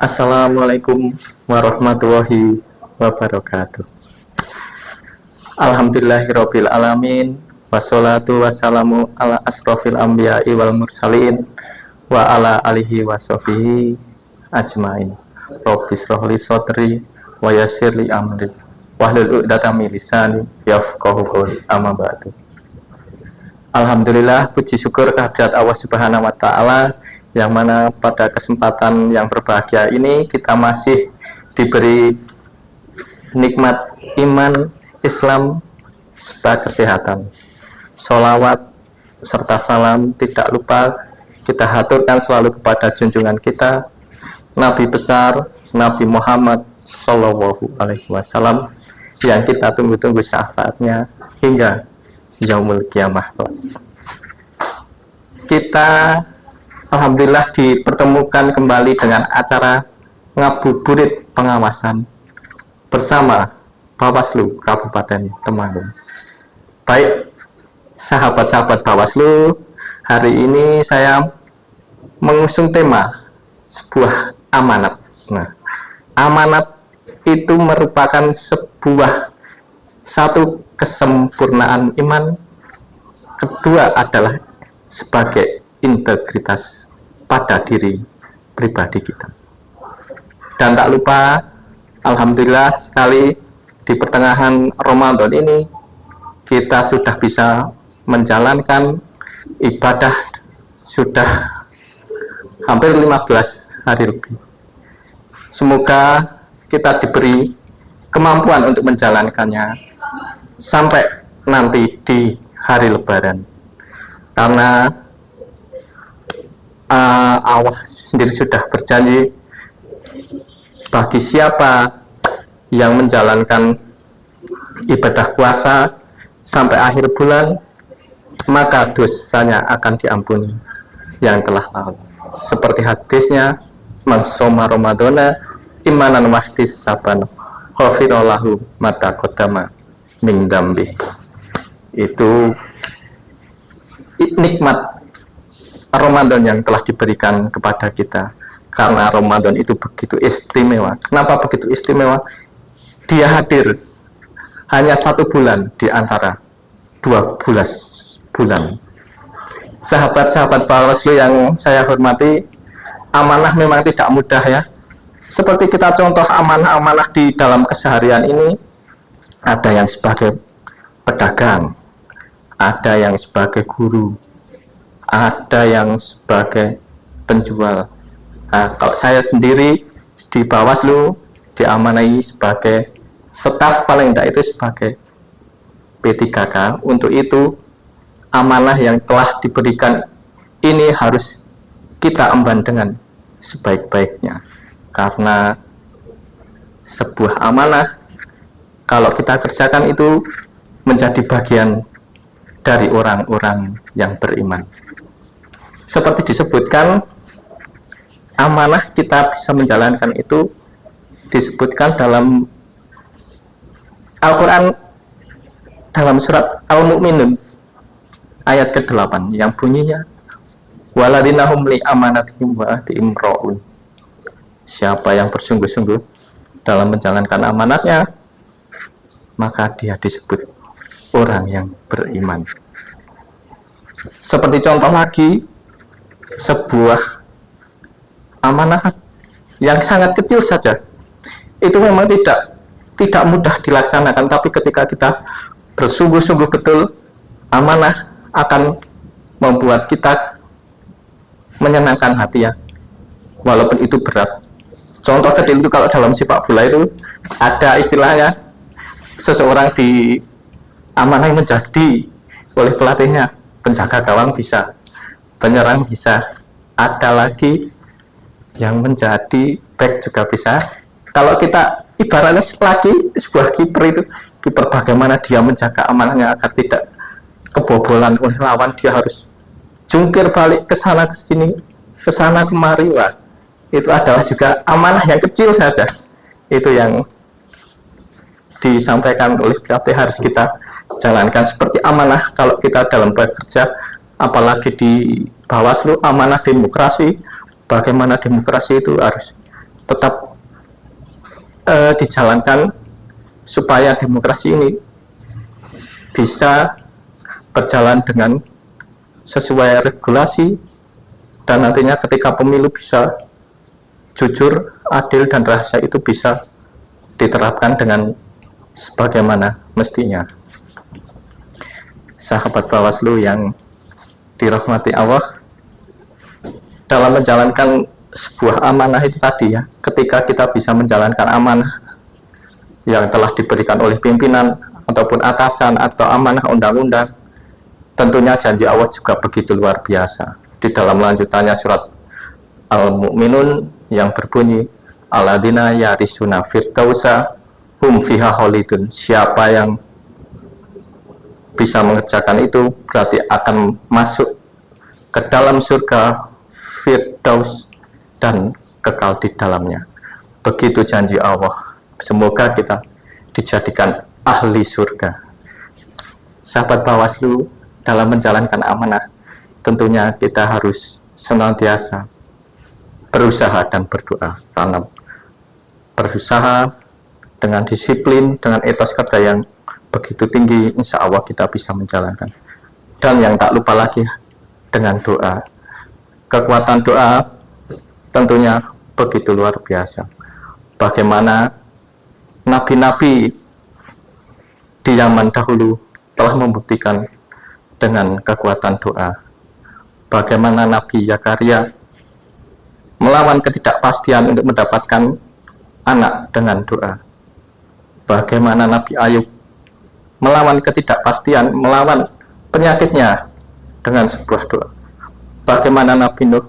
Assalamualaikum warahmatullahi wabarakatuh. Alhamdulillahirabbil alamin, wassalatu wassalamu ala asrofil anbiya'i wal mursalin wa ala alihi washabihi ajmain. Rabbis rohli sodri wa yassirli amri wahlul 'uqdatam min lisani yafqahu qawli, amma ba'du. Alhamdulillah, puji syukur kehadirat Allah Subhanahu wa taala, yang mana pada kesempatan yang berbahagia ini kita masih diberi nikmat iman, Islam, serta kesehatan. Sholawat serta salam tidak lupa kita haturkan selalu kepada junjungan kita, Nabi besar, Nabi Muhammad Sallallahu Alaihi Wasallam, yang kita tunggu-tunggu syafaatnya hingga yaumul kiamah. Kita alhamdulillah dipertemukan kembali dengan acara ngabuburit pengawasan bersama Bawaslu Kabupaten Temanggung. Baik sahabat-sahabat Bawaslu, hari ini saya mengusung tema sebuah amanat. Nah, amanat itu merupakan satu kesempurnaan iman, kedua adalah sebagai integritas pada diri pribadi kita. Dan tak lupa, alhamdulillah sekali di pertengahan Ramadan ini kita sudah bisa menjalankan ibadah sudah hampir 15 hari lebih. Semoga kita diberi kemampuan untuk menjalankannya sampai nanti di hari Lebaran, karena Allah sendiri sudah berjanji, bagi siapa yang menjalankan ibadah puasa sampai akhir bulan, maka dosanya akan diampuni yang telah lalu. Seperti hadisnya, man shoma ramadhana imanan wahtisaban ghafirallahu ma taqaddama min dzambi. Itu nikmat Ramadan yang telah diberikan kepada kita, karena Ramadan itu begitu istimewa. Kenapa begitu istimewa? Dia hadir hanya 1 bulan di antara 12 bulan. Sahabat-sahabat Bawaslu yang saya hormati, amanah memang tidak mudah ya. Seperti kita contoh amanah-amanah di dalam keseharian ini, ada yang sebagai pedagang, ada yang sebagai guru, ada yang sebagai penjual. Nah, kalau saya sendiri di Bawaslu diamanai sebagai staf, paling tidak itu sebagai P3K. Untuk itu amanah yang telah diberikan ini harus kita emban dengan sebaik-baiknya, karena sebuah amanah kalau kita kerjakan itu menjadi bagian dari orang-orang yang beriman. Seperti disebutkan, amanah kita bisa menjalankan itu disebutkan dalam Al-Quran, dalam surat Al-Mu'minun ayat ke-8 yang bunyinya, waladinahum li amanatihim wa ahdihim ra'un. Siapa yang bersungguh-sungguh dalam menjalankan amanatnya, maka dia disebut orang yang beriman. Seperti contoh lagi, sebuah amanah yang sangat kecil saja, itu memang tidak mudah dilaksanakan, tapi ketika kita bersungguh-sungguh betul, amanah akan membuat kita menyenangkan hati ya, walaupun itu berat. Contoh kecil itu kalau dalam sepak bola itu ada istilahnya, seseorang di amanah menjadi oleh pelatihnya penjaga gawang bisa, penyerang bisa, ada lagi yang menjadi back juga bisa. Kalau kita ibaratnya lagi sebuah kiper, itu kiper bagaimana dia menjaga amanahnya agar tidak kebobolan oleh lawan, dia harus jungkir balik ke sana ke sini, ke sana kemari. Wah, itu adalah juga amanah yang kecil saja, itu yang disampaikan oleh pelatih harus kita jalankan. Seperti amanah kalau kita dalam bekerja, apalagi di Bawaslu, amanah demokrasi, bagaimana demokrasi itu harus tetap dijalankan supaya demokrasi ini bisa berjalan dengan sesuai regulasi, dan nantinya ketika pemilu bisa jujur, adil, dan rahasia itu bisa diterapkan dengan sebagaimana mestinya. Sahabat Bawaslu yang dirahmati Allah, dalam menjalankan sebuah amanah itu tadi ya, ketika kita bisa menjalankan amanah yang telah diberikan oleh pimpinan ataupun atasan atau amanah undang-undang, tentunya janji Allah juga begitu luar biasa. Di dalam lanjutannya surat Al-Mu'minun yang berbunyi, alladzina yarisuna firdausa hum fiha khalidun. Siapa yang bisa mengerjakan itu berarti akan masuk ke dalam surga Firdaus dan kekal di dalamnya. Begitu janji Allah. Semoga kita dijadikan ahli surga. Sahabat Bawaslu, dalam menjalankan amanah, tentunya kita harus senantiasa berusaha dan berdoa, karena berusaha dengan disiplin, dengan etos kerja yang begitu tinggi, insya Allah kita bisa menjalankan. Dan yang tak lupa lagi dengan doa. Kekuatan doa tentunya begitu luar biasa. Bagaimana nabi-nabi di zaman dahulu telah membuktikan dengan kekuatan doa. Bagaimana Nabi Zakaria melawan ketidakpastian untuk mendapatkan anak dengan doa. Bagaimana Nabi Ayub melawan ketidakpastian, melawan penyakitnya dengan sebuah doa. Bagaimana Nabi Nuh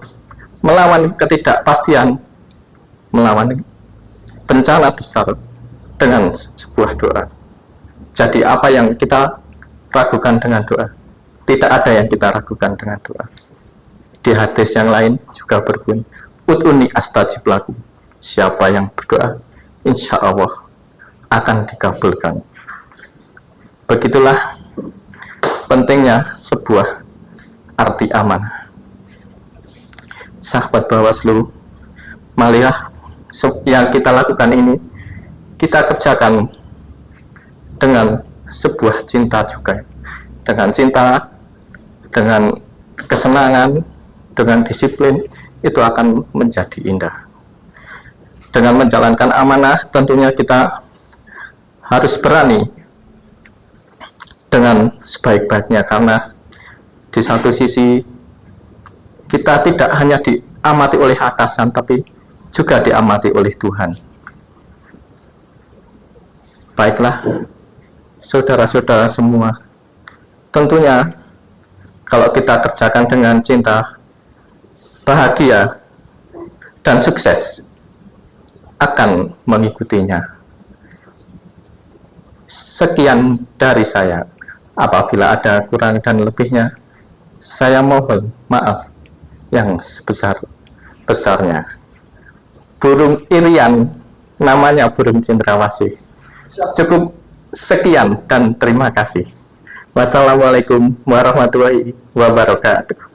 melawan ketidakpastian, melawan bencana besar dengan sebuah doa. Jadi apa yang kita ragukan dengan doa? Tidak ada yang kita ragukan dengan doa. Di hadis yang lain juga berbunyi, ud'uni astajib lakum. Siapa yang berdoa, insya Allah akan dikabulkan. Begitulah pentingnya sebuah arti amanah. Sahabat Bawaslu, marilah yang kita lakukan ini kita kerjakan dengan sebuah cinta juga, dengan cinta, dengan kesenangan, dengan disiplin, itu akan menjadi indah. Dengan menjalankan amanah, tentunya kita harus berani dengan sebaik-baiknya, karena di satu sisi kita tidak hanya diamati oleh atasan, tapi juga diamati oleh Tuhan. Baiklah, saudara-saudara semua, tentunya kalau kita kerjakan dengan cinta, bahagia dan sukses akan mengikutinya. Sekian dari saya. Apabila ada kurang dan lebihnya, saya mohon maaf yang sebesar-besarnya. Burung Irian, namanya burung cendrawasih. Cukup sekian dan terima kasih. Wassalamualaikum warahmatullahi wabarakatuh.